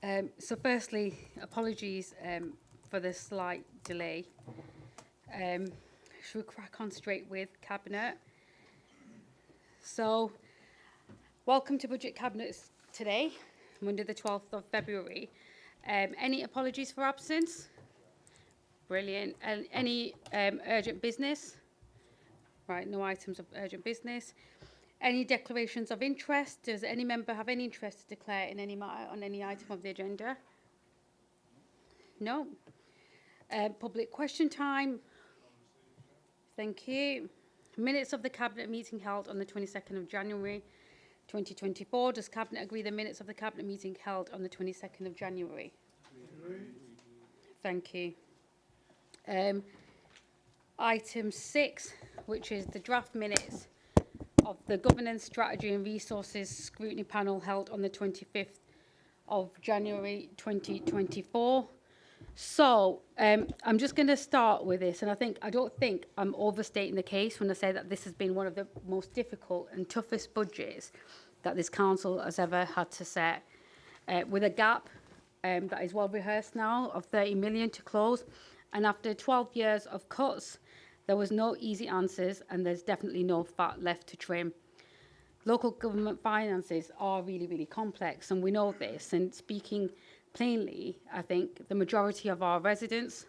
So firstly, apologies for the slight delay. Should we crack on straight with Cabinet? So, welcome to Budget Cabinets today, Monday the 12th of February. Any apologies for absence? Brilliant. And any urgent business? Right, no items of urgent business. Any declarations of interest? Does any member have any interest to declare in any matter on any item of the agenda? No. Public question time. Thank you. Minutes of the Cabinet meeting held on the 22nd of January 2024. Does Cabinet agree the minutes of the Cabinet meeting held on the 22nd of January? Thank you. Item 6, which is the draft minutes of the Governance, Strategy and Resources Scrutiny Panel held on the 25th of January 2024. So I'm just going to start with this, and I don't think I'm overstating the case when I say that this has been one of the most difficult and toughest budgets that this council has ever had to set, with a gap that is well rehearsed now of 30 million to close. And after 12 years of cuts, there was no easy answers, and there's definitely no fat left to trim. Local government finances are really, really complex, and we know this. And speaking plainly, I think the majority of our residents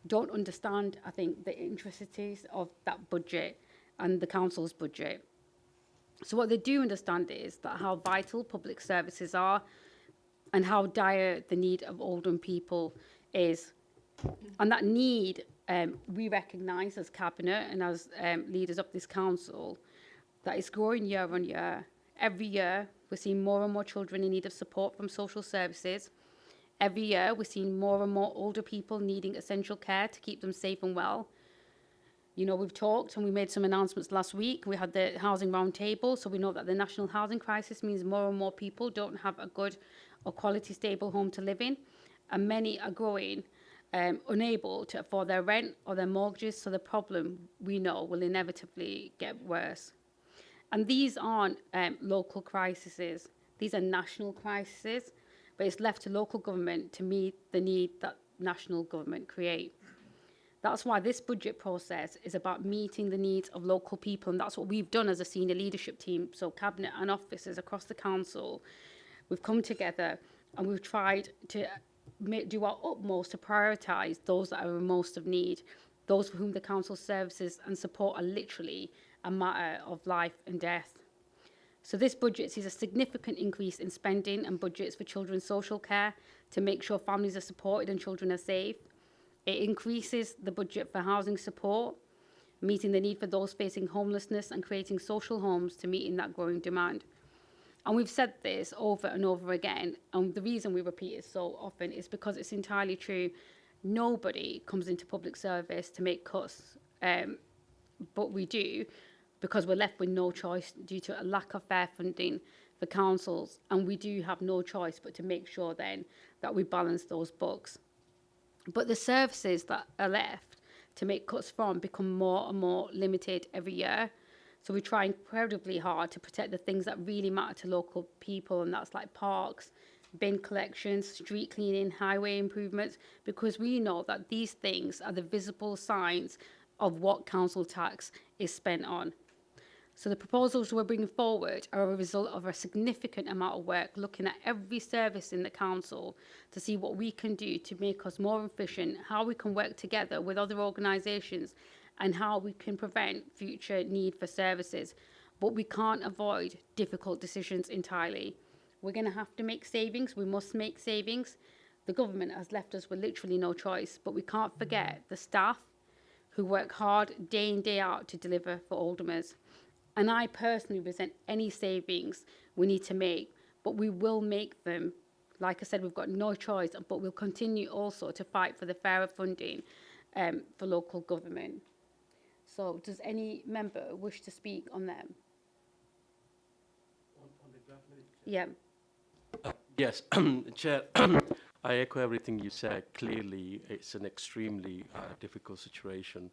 don't understand, I think, the intricacies of that budget and the council's budget. So what they do understand is that how vital public services are and how dire the need of Oldham people is. And that need we recognise as Cabinet and as leaders of this council, that is growing year on year. Every year, we're seeing more and more children in need of support from social services. Every year, we're seeing more and more older people needing essential care to keep them safe and well. You know, we've talked and we made some announcements last week. We had the housing roundtable, so we know that the national housing crisis means more and more people don't have a good or quality stable home to live in, and many are growing unable to afford their rent or their mortgages, so the problem, we know, will inevitably get worse. And these aren't local crises, these are national crises, but it's left to local government to meet the need that national government create. That's why this budget process is about meeting the needs of local people, and that's what we've done as a senior leadership team. So Cabinet and officers across the council, we've come together and we've tried to do our utmost to prioritise those that are in most of need, those for whom the council services and support are literally a matter of life and death. So this budget sees a significant increase in spending and budgets for children's social care to make sure families are supported and children are safe. It increases the budget for housing support, meeting the need for those facing homelessness and creating social homes to meet in that growing demand. And we've said this over and over again, and the reason we repeat it so often is because it's entirely true. Nobody comes into public service to make cuts, but we do because we're left with no choice due to a lack of fair funding for councils, and we do have no choice but to make sure then that we balance those books. But the services that are left to make cuts from become more and more limited every year. So we try incredibly hard to protect the things that really matter to local people, and that's like parks, bin collections, street cleaning, highway improvements, because we know that these things are the visible signs of what council tax is spent on. So the proposals we're bringing forward are a result of a significant amount of work looking at every service in the council to see what we can do to make us more efficient, how we can work together with other organisations, and how we can prevent future need for services. But we can't avoid difficult decisions entirely. We're going to have to make savings. We must make savings. The government has left us with literally no choice, but we can't forget the staff who work hard day in, day out to deliver for Oldhamers. And I personally resent any savings we need to make, but we will make them. Like I said, we've got no choice, but we'll continue also to fight for the fairer funding for local government. So does any member wish to speak on them? On the draft minutes? Yeah. Yes, Chair, I echo everything you said. Clearly, it's an extremely difficult situation,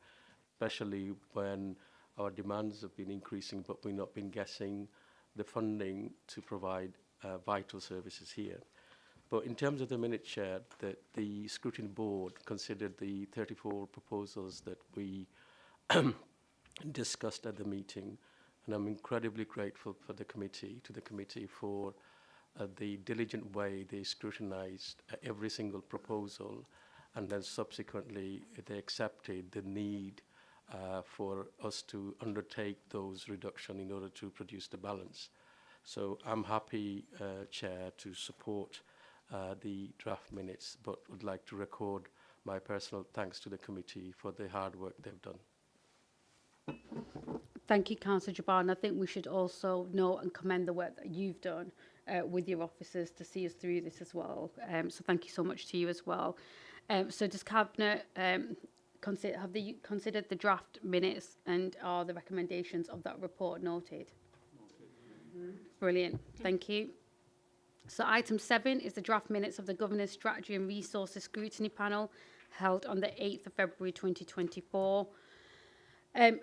especially when our demands have been increasing, but we've not been getting the funding to provide vital services here. But in terms of the minute, Chair, that the scrutiny board considered the 34 proposals that we discussed at the meeting, and I'm incredibly grateful for the committee, to the committee for the diligent way they scrutinized every single proposal, and then subsequently they accepted the need for us to undertake those reduction in order to produce the balance. So I'm happy, Chair, to support the draft minutes, but would like to record my personal thanks to the committee for the hard work they've done. Thank you, Councillor Jabbar. And I think we should also note and commend the work that you've done with your officers to see us through this as well. So thank you so much to you as well. So does Cabinet have they considered the draft minutes, and are the recommendations of that report noted? Brilliant. Thank you. So item 7 is the draft minutes of the Governance Strategy and Resources Scrutiny Panel held on the 8th of February 2024.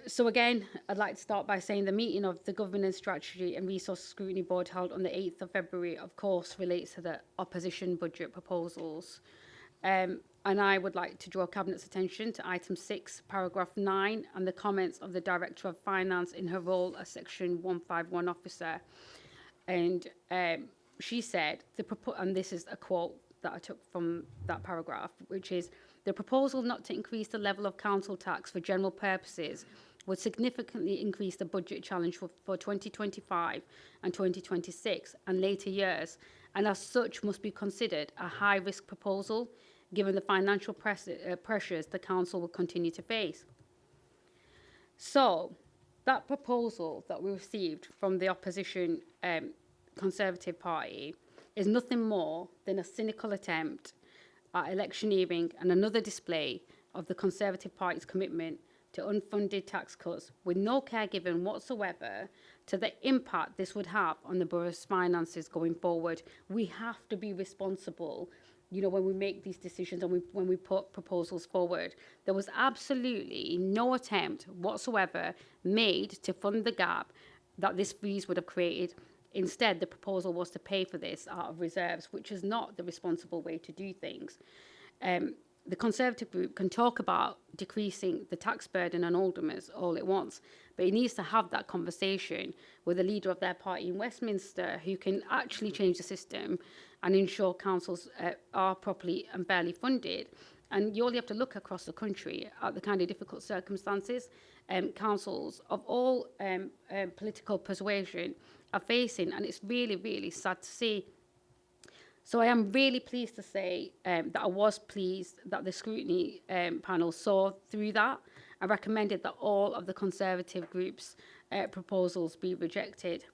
So again, I'd like to start by saying the meeting of the Governance Strategy and Resource Scrutiny Board held on the 8th of February, of course, relates to the opposition budget proposals. And I would like to draw Cabinet's attention to item 6, paragraph 9, and the comments of the Director of Finance in her role as Section 151 officer. And she said, and this is a quote that I took from that paragraph, which is, the proposal not to increase the level of council tax for general purposes would significantly increase the budget challenge for 2025 and 2026 and later years, and as such must be considered a high-risk proposal, given the financial pressures the council will continue to face. So, that proposal that we received from the opposition Conservative Party is nothing more than a cynical attempt at electioneering and another display of the Conservative Party's commitment to unfunded tax cuts, with no care given whatsoever to the impact this would have on the borough's finances going forward. We have to be responsible, you know, when we make these decisions and when we put proposals forward. There was absolutely no attempt whatsoever made to fund the gap that this freeze would have created. Instead, the proposal was to pay for this out of reserves, which is not the responsible way to do things. The Conservative group can talk about decreasing the tax burden on Oldhamers all it wants, but it needs to have that conversation with the leader of their party in Westminster, who can actually change the system and ensure councils are properly and fairly funded. And you only have to look across the country at the kind of difficult circumstances councils of all political persuasion are facing, and it's really, really sad to see. So I am really pleased to say that I was pleased that the scrutiny panel saw through that and recommended that all of the Conservative group's proposals be rejected.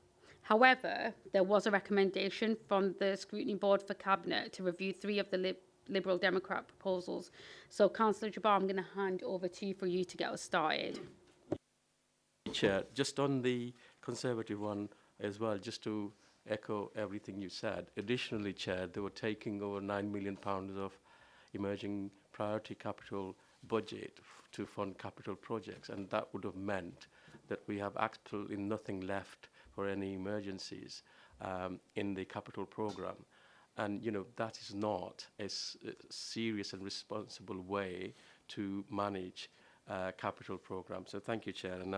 However, there was a recommendation from the scrutiny board for Cabinet to review 3 of the Liberal Democrat proposals. So, Councillor Jabbar, I'm going to hand over to you for you to get us started. Chair, just on the Conservative one as well, just to echo everything you said. Additionally, Chair, they were taking over £9 million of emerging priority capital budget to fund capital projects, and that would have meant that we have absolutely nothing left for any emergencies in the capital programme. And, you know, that is not a serious and responsible way to manage capital programmes. So thank you, Chair. And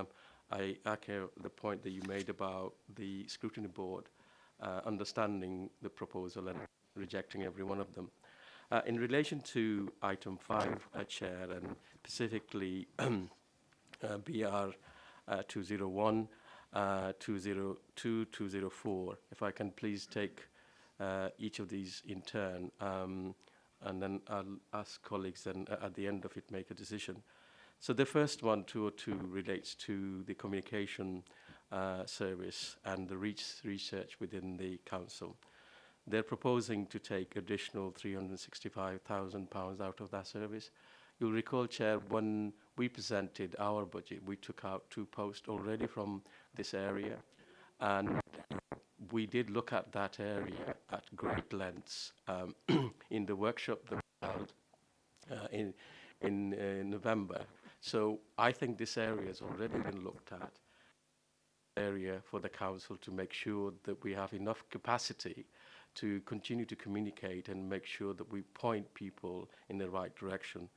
I echo the point that you made about the scrutiny board understanding the proposal and rejecting every one of them. In relation to item 5, Chair, and specifically BR 201, 202, 204, if I can please take each of these in turn, and then I'll ask colleagues then at the end of it make a decision. So the first one, 202, relates to the communication service and the research within the council. They're proposing to take additional £365,000 out of that service. You'll recall, Chair, when we presented our budget, we took out 2 posts already from this area, and we did look at that area at great lengths in the workshop that we held in November. So I think this area has already been looked at, area for the council to make sure that we have enough capacity to continue to communicate and make sure that we point people in the right direction.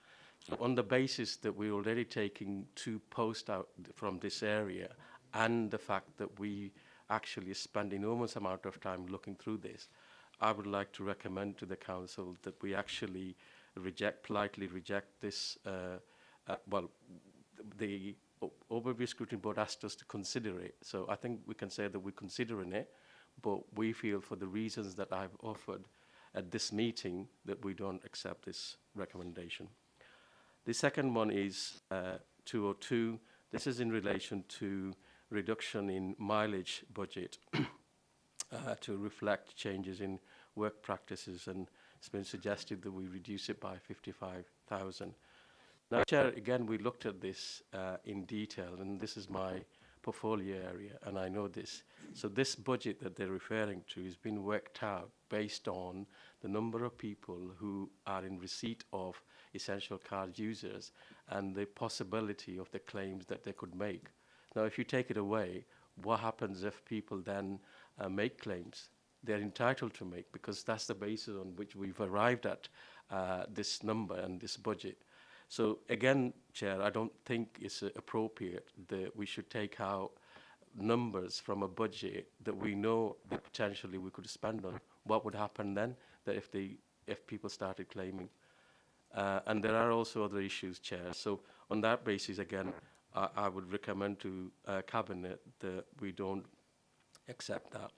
So on the basis that we're already taking 2 posts out from this area, and the fact that we actually spend enormous amount of time looking through this, I would like to recommend to the council that we actually politely reject this. The Overview Scrutiny Board asked us to consider it, so I think we can say that we're considering it, but we feel for the reasons that I've offered at this meeting that we don't accept this recommendation. The second one is 202. This is in relation to reduction in mileage budget to reflect changes in work practices, and it's been suggested that we reduce it by 55,000. Now, Chair, again, we looked at this in detail, and this is my portfolio area, and I know this. So this budget that they're referring to has been worked out based on the number of people who are in receipt of essential card users and the possibility of the claims that they could make. Now, if you take it away, what happens if people then make claims they're entitled to make, because that's the basis on which we've arrived at this number and this budget. So again, Chair, I don't think it's appropriate that we should take out numbers from a budget that we know that potentially we could spend on. What would happen then that if people started claiming? And there are also other issues, Chair. So on that basis, again, I would recommend to Cabinet that we don't accept that.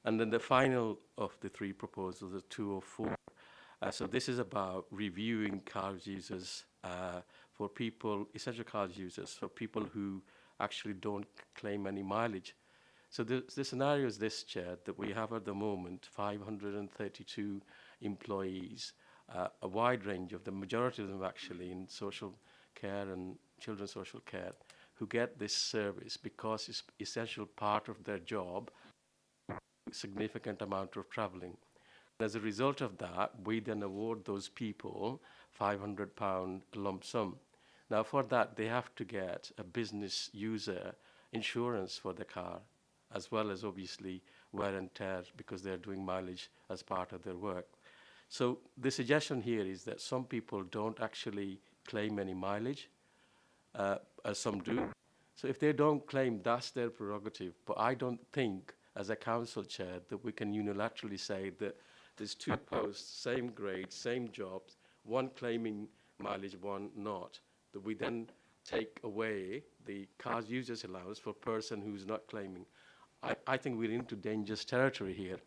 And then the final of the 3 proposals is 204. So this is about reviewing card users for people, essential card users, for people who actually don't claim any mileage. So the scenario is this, Chair, that we have at the moment 532 employees, a wide range of the majority of them actually in social care and children's social care, who get this service because it's essential part of their job, significant amount of travelling. As a result of that, we then award those people £500 lump sum. Now, for that, they have to get a business user insurance for the car, as well as obviously wear and tear, because they're doing mileage as part of their work. So the suggestion here is that some people don't actually claim any mileage, as some do. So if they don't claim, that's their prerogative. But I don't think, as a council chair, that we can unilaterally say that there's 2 posts, same grade, same jobs, one claiming mileage, one not, that we then take away the car users allowance for a person who's not claiming. I think we're into dangerous territory here.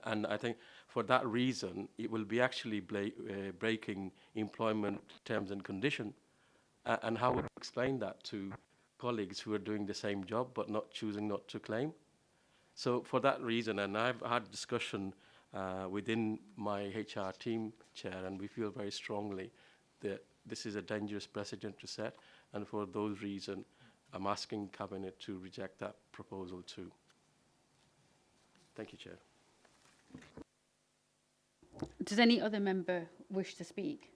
And I think for that reason, it will be actually breaking employment terms and conditions. And how would we explain that to colleagues who are doing the same job but choosing not to claim? So for that reason, and I've had discussion within my HR team, Chair, and we feel very strongly that this is a dangerous precedent to set, and for those reasons, I'm asking Cabinet to reject that proposal too. Thank you, Chair. Does any other member wish to speak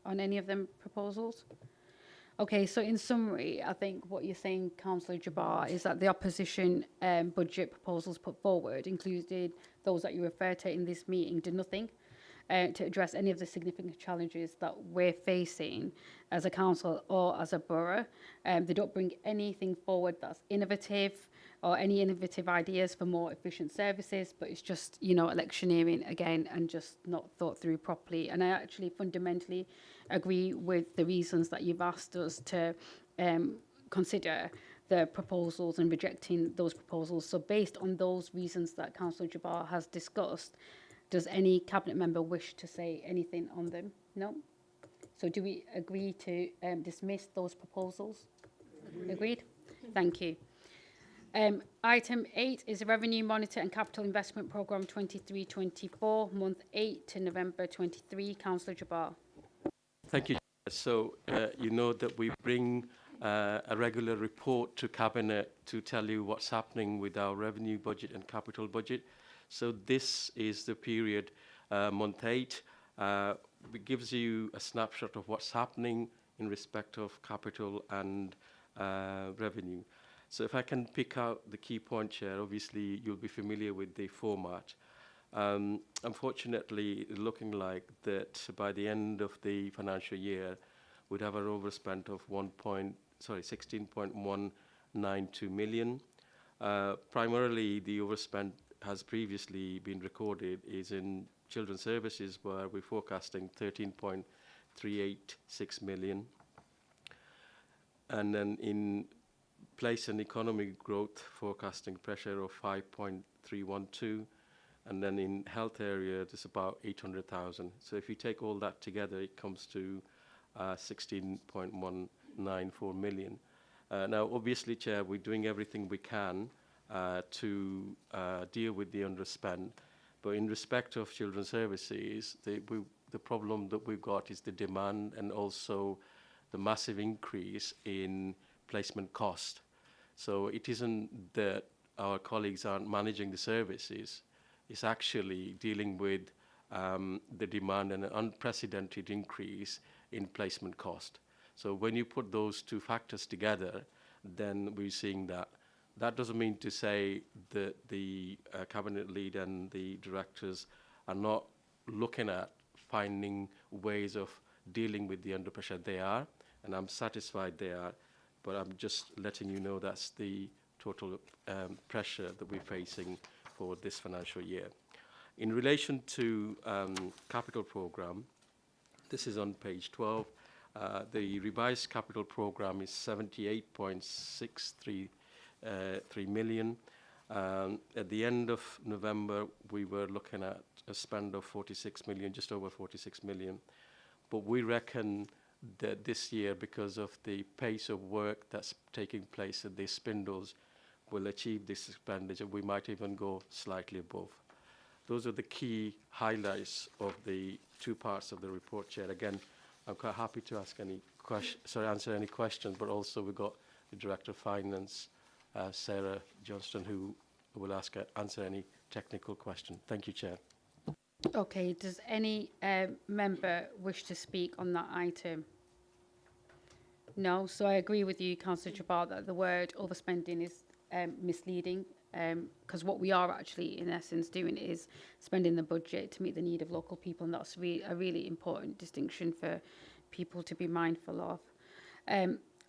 on any of them proposals? Okay, so in summary, I think what you're saying, Councillor Jabbar, is that the opposition budget proposals put forward, including those that you refer to in this meeting, do nothing to address any of the significant challenges that we're facing as a council or as a borough. They don't bring anything forward that's innovative or any innovative ideas for more efficient services, but it's just, you know, electioneering again and just not thought through properly. And I actually fundamentally agree with the reasons that you've asked us to consider the proposals and rejecting those proposals. So based on those reasons that Councillor Jabbar has discussed, does any Cabinet member wish to say anything on them? No? So do we agree to dismiss those proposals? Agreed? Thank you. Item 8 is a Revenue Monitor and Capital Investment Programme 23-24, month 8 to November 23. Councillor Jabbar. Thank you. So you know that we bring a regular report to Cabinet to tell you what's happening with our revenue budget and capital budget. So this is the period, month 8. It gives you a snapshot of what's happening in respect of capital and revenue. So if I can pick out the key point, Chair, obviously you'll be familiar with the format. Unfortunately, looking like that by the end of the financial year, we'd have an overspend of 16.192 million. Primarily, the overspend has previously been recorded is in children's services, where we're forecasting 13.386 million. And then in place and economic growth, forecasting pressure of 5.312. And then in health area, it's about 800,000. So if you take all that together, it comes to 16.194 million. Now, obviously, Chair, we're doing everything we can to deal with the underspend. But in respect of children's services, the problem that we've got is the demand and also the massive increase in placement cost. So it isn't that our colleagues aren't managing the services. It's actually dealing with the demand and an unprecedented increase in placement cost. So when you put those two factors together, then we're seeing that. That doesn't mean to say that the cabinet lead and the directors are not looking at finding ways of dealing with the under pressure. They are, and I'm satisfied they are, but I'm just letting you know that's the total pressure that we're facing for this financial year. In relation to capital program, this is on page 12. The revised capital program is 78.633 million. At the end of November, we were looking at a spend of 46 million, just over 46 million. But we reckon that this year, because of the pace of work that's taking place at the spindles, will achieve this expenditure. We might even go slightly above. Those are the key highlights of the two parts of the report, Chair. Again, I'm quite happy to answer any questions, but also we've got the Director of Finance, Sarah Johnston, who will answer any technical question. Thank you, Chair. Okay, does any member wish to speak on that item? No, so I agree with you, Councillor Jabbar, that the word overspending is misleading, because what we are actually, in essence, doing is spending the budget to meet the need of local people, and that's a really important distinction for people to be mindful of.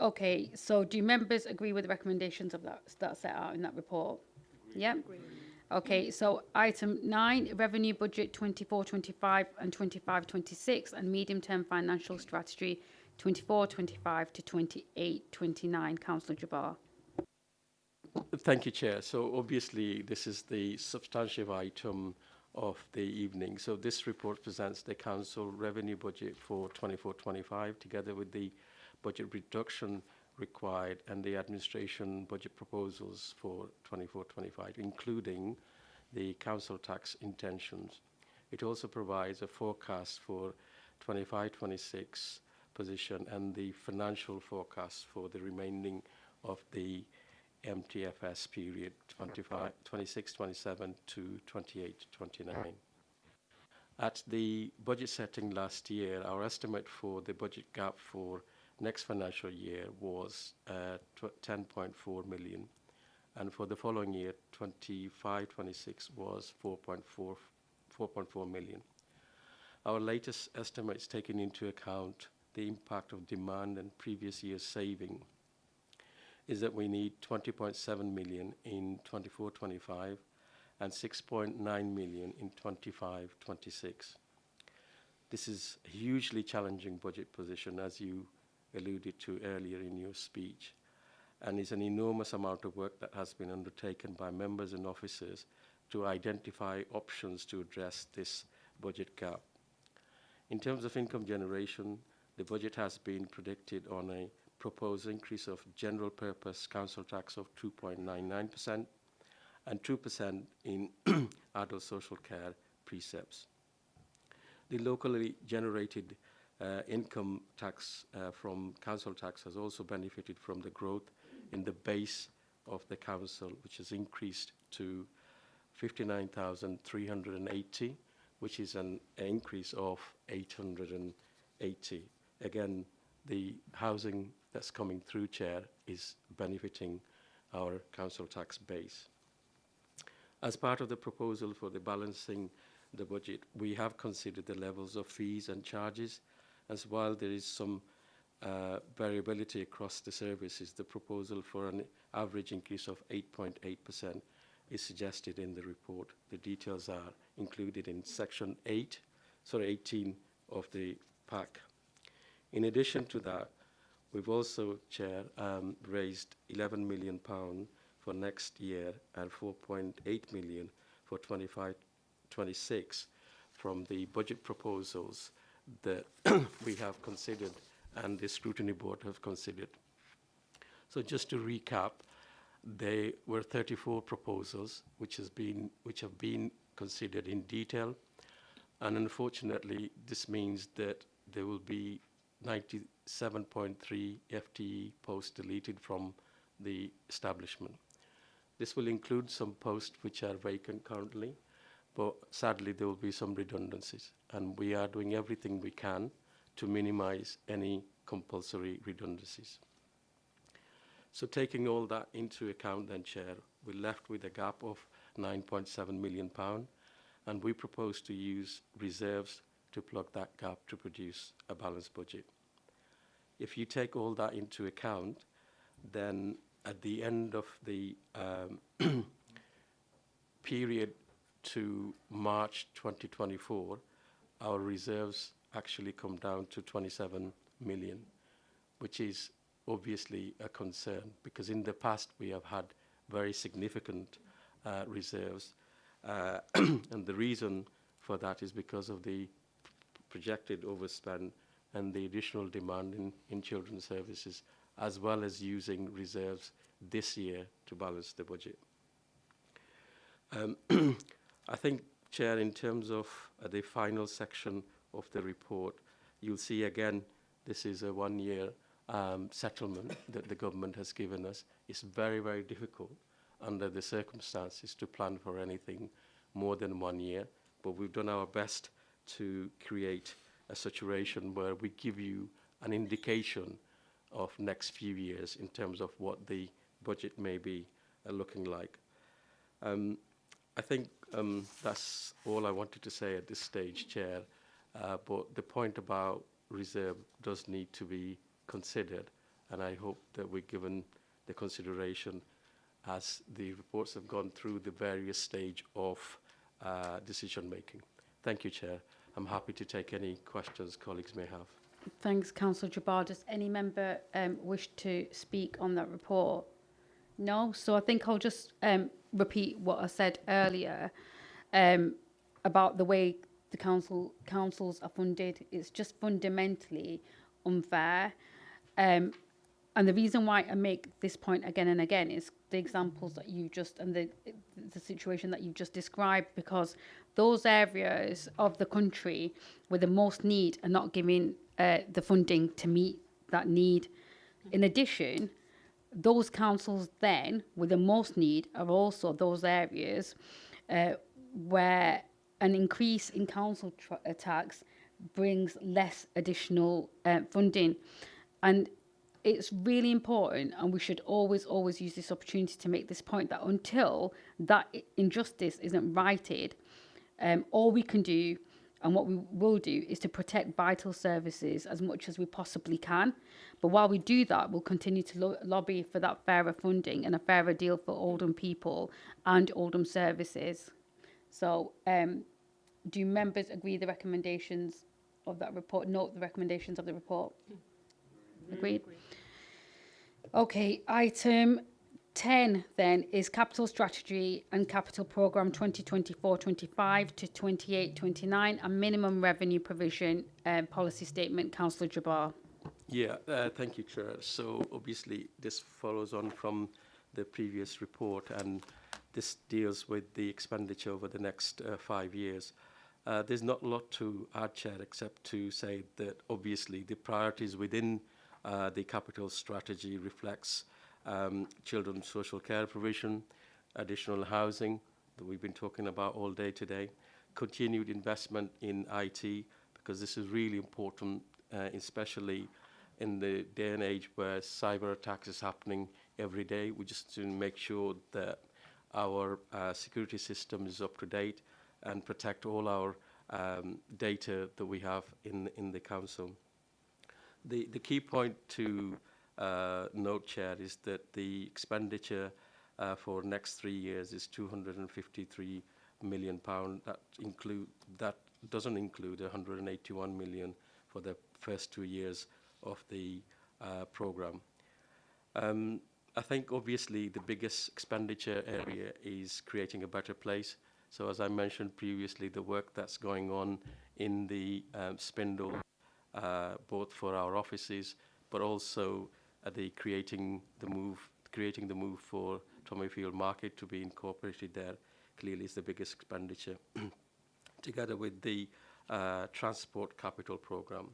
Okay, so do members agree with the recommendations of that set out in that report? Yeah. Okay, so item 9, revenue budget 24-25 and 25-26, and medium-term financial strategy 24-25 to 28-29. Councillor Jabbar. Thank you, Chair. So obviously, this is the substantive item of the evening. So this report presents the council revenue budget for 24-25, together with the budget reduction required and the administration budget proposals for 24-25, including the council tax intentions. It also provides a forecast for 25-26 position and the financial forecast for the remaining of the MTFS period 26-27 to 28-29. At the budget setting last year, our estimate for the budget gap for next financial year was 10.4 million, and for the following year, 25-26, was 4.4 million. Our latest estimates, taking into account the impact of demand and previous year's saving, is that we need 20.7 million in 24-25 and 6.9 million in 25-26. This is a hugely challenging budget position, as you alluded to earlier in your speech, and is an enormous amount of work that has been undertaken by members and officers to identify options to address this budget gap. In terms of income generation, the budget has been predicted on a proposed increase of general purpose council tax of 2.99% and 2% in adult social care precepts. The locally generated income tax from council tax has also benefited from the growth in the base of the council, which has increased to 59,380, which is an increase of 880. Again, the housing that's coming through, Chair, is benefiting our council tax base. As part of the proposal for the balancing the budget, we have considered the levels of fees and charges, as while there is some variability across the services, the proposal for an average increase of 8.8% is suggested in the report. The details are included in section 18 of the pack. In addition to that, we've also, Chair, raised £11 million for next year and 4.8 million for 25-26 from the budget proposals that we have considered and the scrutiny board have considered. So just to recap, there were 34 proposals which have been considered in detail, and unfortunately this means that there will be 97.3 FTE posts deleted from the establishment. This will include some posts which are vacant currently, but sadly there will be some redundancies, and we are doing everything we can to minimize any compulsory redundancies. So taking all that into account then, Chair, we're left with a gap of £9.7 million, and we propose to use reserves to plug that gap to produce a balanced budget. If you take all that into account, then at the end of the period to March 2024, our reserves actually come down to 27 million, which is obviously a concern, because in the past we have had very significant reserves, and the reason for that is because of the projected overspend and the additional demand in children's services, as well as using reserves this year to balance the budget. I think, Chair, in terms of the final section of the report, you'll see again, this is a one-year settlement that the government has given us. It's very, very difficult under the circumstances to plan for anything more than 1 year, but we've done our best to create a situation where we give you an indication of next few years in terms of what the budget may be looking like. I think that's all I wanted to say at this stage, Chair, but the point about reserve does need to be considered, and I hope that we're given the consideration as the reports have gone through the various stage of decision making. Thank you, Chair. I'm happy to take any questions colleagues may have. Thanks, Councillor Jabbar. Does any member wish to speak on that report? No? So I think I'll just repeat what I said earlier about the way the councils are funded. It's just fundamentally unfair. And the reason why I make this point again and again is the examples that you just, and the situation that you've just described, because those areas of the country with the most need are not giving the funding to meet that need. In addition, those councils then with the most need are also those areas where an increase in council tax brings less additional funding. And it's really important, and we should always use this opportunity to make this point, that until that injustice isn't righted, all we can do and what we will do is to protect vital services as much as we possibly can. But while we do that, we'll continue to lobby for that fairer funding and a fairer deal for Oldham people and Oldham services. So do members agree the recommendations of that report? Note the recommendations of the report. Agreed? Okay, item 10 then is Capital Strategy and Capital Programme 2024-25 to 28-29 and Minimum Revenue Provision Policy Statement. Councillor Jabbar. Yeah, thank you, Chair. So obviously this follows on from the previous report, and this deals with the expenditure over the next 5 years. There's not a lot to add, Chair, except to say that obviously the priorities within the capital strategy reflects children's social care provision, additional housing that we've been talking about all day today, continued investment in IT, because this is really important, especially in the day and age where cyber attacks is happening every day. We just to make sure that our security system is up to date and protect all our data that we have in the council. The key point to note, Chair, is that the expenditure for next 3 years is £253 million. That doesn't include 181 million for the first 2 years of the programme. I think obviously the biggest expenditure area is creating a better place. So as I mentioned previously, the work that's going on in the Spindle, both for our offices, but also creating the move for Tommyfield Market to be incorporated there, clearly is the biggest expenditure, together with the transport capital programme.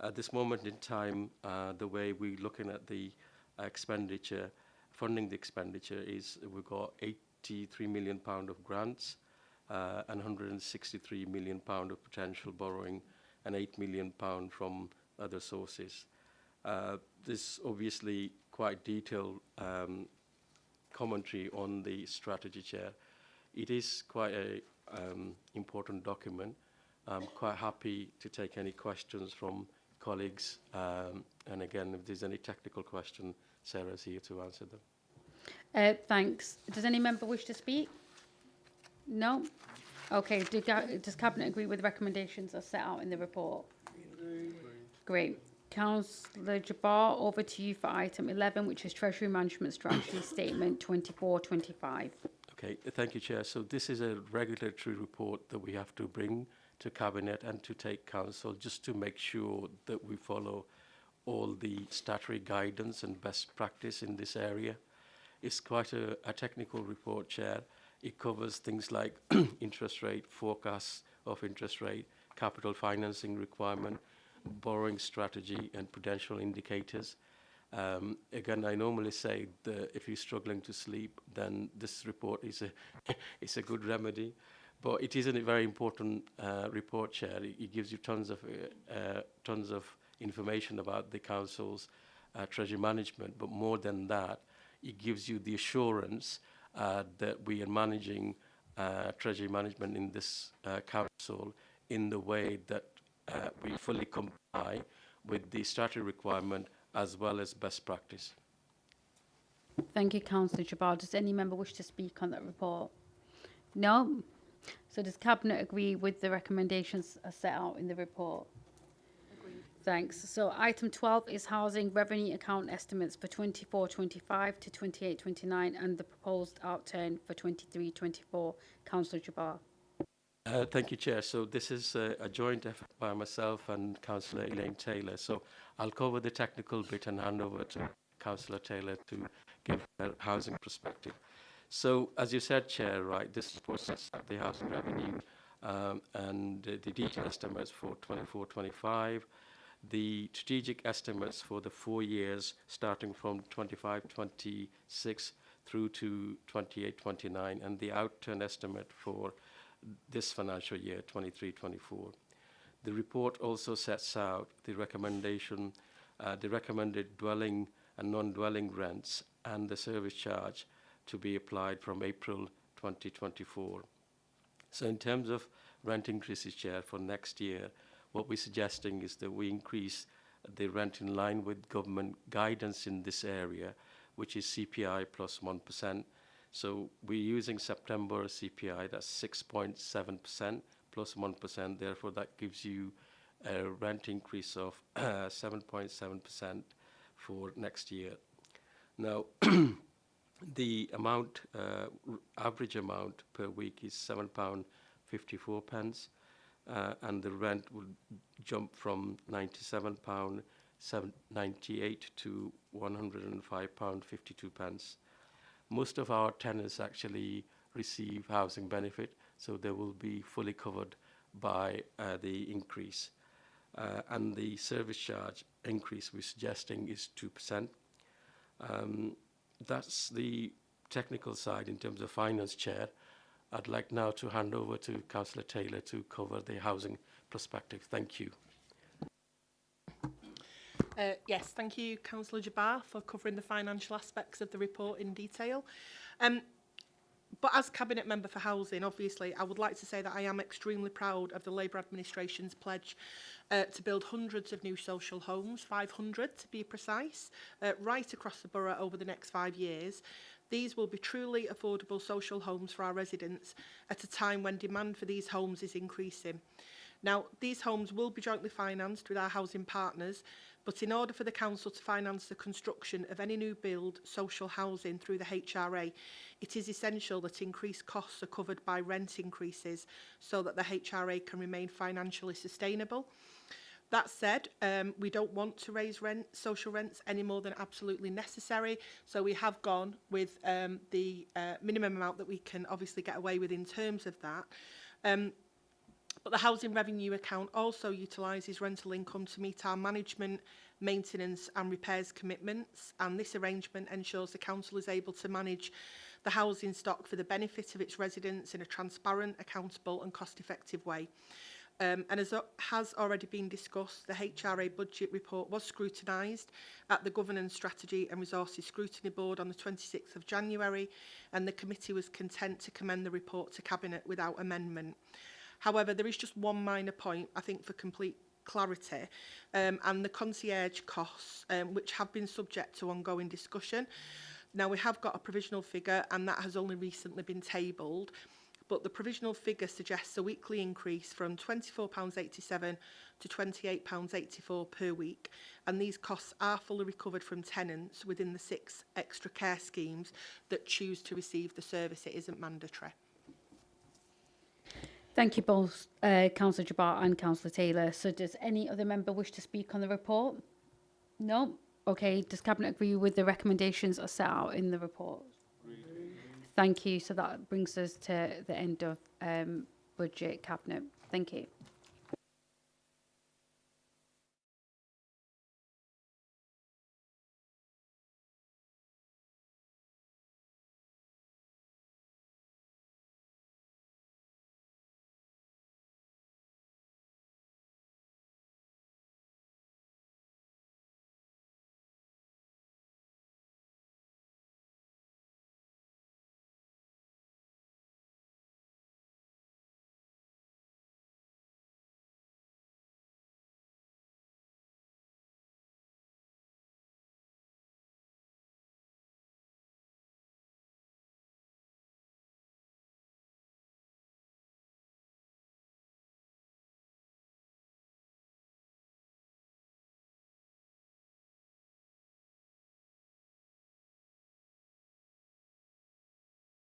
At this moment in time, the way we're looking at the expenditure, funding the expenditure, is we've got £83 million of grants and £163 million of potential borrowing and £8 million from other sources. This obviously quite detailed commentary on the strategy, Chair. It is quite a important document. I'm quite happy to take any questions from colleagues, and again, if there's any technical question, Sarah's here to answer them. Thanks. Does any member wish to speak? No? Okay, does Cabinet agree with the recommendations as set out in the report? Great. Councillor Jabbar, over to you for item 11, which is Treasury Management Strategy Statement 24-25. Okay, thank you, Chair. So this is a regulatory report that we have to bring to Cabinet and to take Council, just to make sure that we follow all the statutory guidance and best practice in this area. It's quite a technical report, Chair. It covers things like interest rate, forecasts of interest rate, capital financing requirement, borrowing strategy, and prudential indicators. Again, I normally say that if you're struggling to sleep, then this report is a good remedy. But it is a very important report, Chair. It gives you tons of information about the Council's treasury management, but more than that, it gives you the assurance that we are managing treasury management in this Council in the way that we fully comply with the statutory requirement as well as best practice. Thank you, Councillor Jabbar. Does any member wish to speak on that report? No? So does Cabinet agree with the recommendations as set out in the report? Agreed. Thanks. So item 12 is housing revenue account estimates for 24-25 to 28-29 and the proposed outturn for 23-24. Councillor Jabbar. Thank you, Chair. So this is a joint effort by myself and Councillor Elaine Taylor. So I'll cover the technical bit and hand over to Councillor Taylor to give her housing perspective. So as you said, Chair, right, this report sets up the housing revenue and the detailed estimates for 24-25, the strategic estimates for the 4 years starting from 25-26 through to 28-29, and the outturn estimate for this financial year, 23-24. The report also sets out the recommendation, the recommended dwelling and non-dwelling rents and the service charge to be applied from April 2024. So in terms of rent increases, Chair, for next year, what we're suggesting is that we increase the rent in line with government guidance in this area, which is CPI plus 1%. So we're using September CPI, that's 6.7% plus 1%. Therefore, that gives you a rent increase of 7.7% for next year. Now, the amount, average amount per week is £7.54, and the rent will jump from £97.98 to £105.52. Most of our tenants actually receive housing benefit, so they will be fully covered by the increase. And the service charge increase we're suggesting is 2%. That's the technical side in terms of finance, Chair. I'd like now to hand over to Councillor Taylor to cover the housing perspective. Thank you. Yes, thank you, Councillor Jabbar, for covering the financial aspects of the report in detail. But as Cabinet Member for Housing, obviously, I would like to say that I am extremely proud of the Labour administration's pledge to build hundreds of new social homes, 500 to be precise, right across the borough over the next 5 years. These will be truly affordable social homes for our residents at a time when demand for these homes is increasing. Now, these homes will be jointly financed with our housing partners, but in order for the council to finance the construction of any new build social housing through the HRA, it is essential that increased costs are covered by rent increases so that the HRA can remain financially sustainable. That said, we don't want to raise social rents any more than absolutely necessary, so we have gone with the minimum amount that we can obviously get away with in terms of that. But the housing revenue account also utilises rental income to meet our management, maintenance and repairs commitments, and this arrangement ensures the council is able to manage the housing stock for the benefit of its residents in a transparent, accountable and cost-effective way. And as has already been discussed, the HRA budget report was scrutinised at the Governance Strategy and Resources Scrutiny Board on the 26th of January, and the committee was content to commend the report to Cabinet without amendment. However, there is just one minor point, I think, for complete clarity, and the concierge costs, which have been subject to ongoing discussion. Now, we have got a provisional figure, and that has only recently been tabled, but the provisional figure suggests a weekly increase from £24.87 to £28.84 per week, and these costs are fully recovered from tenants within the 6 extra care schemes that choose to receive the service. It isn't mandatory. Thank you both, Councillor Jabbar and Councillor Taylor. So does any other member wish to speak on the report? No? Okay, does Cabinet agree with the recommendations as set out in the report? Thank you. So that brings us to the end of budget Cabinet. Thank you.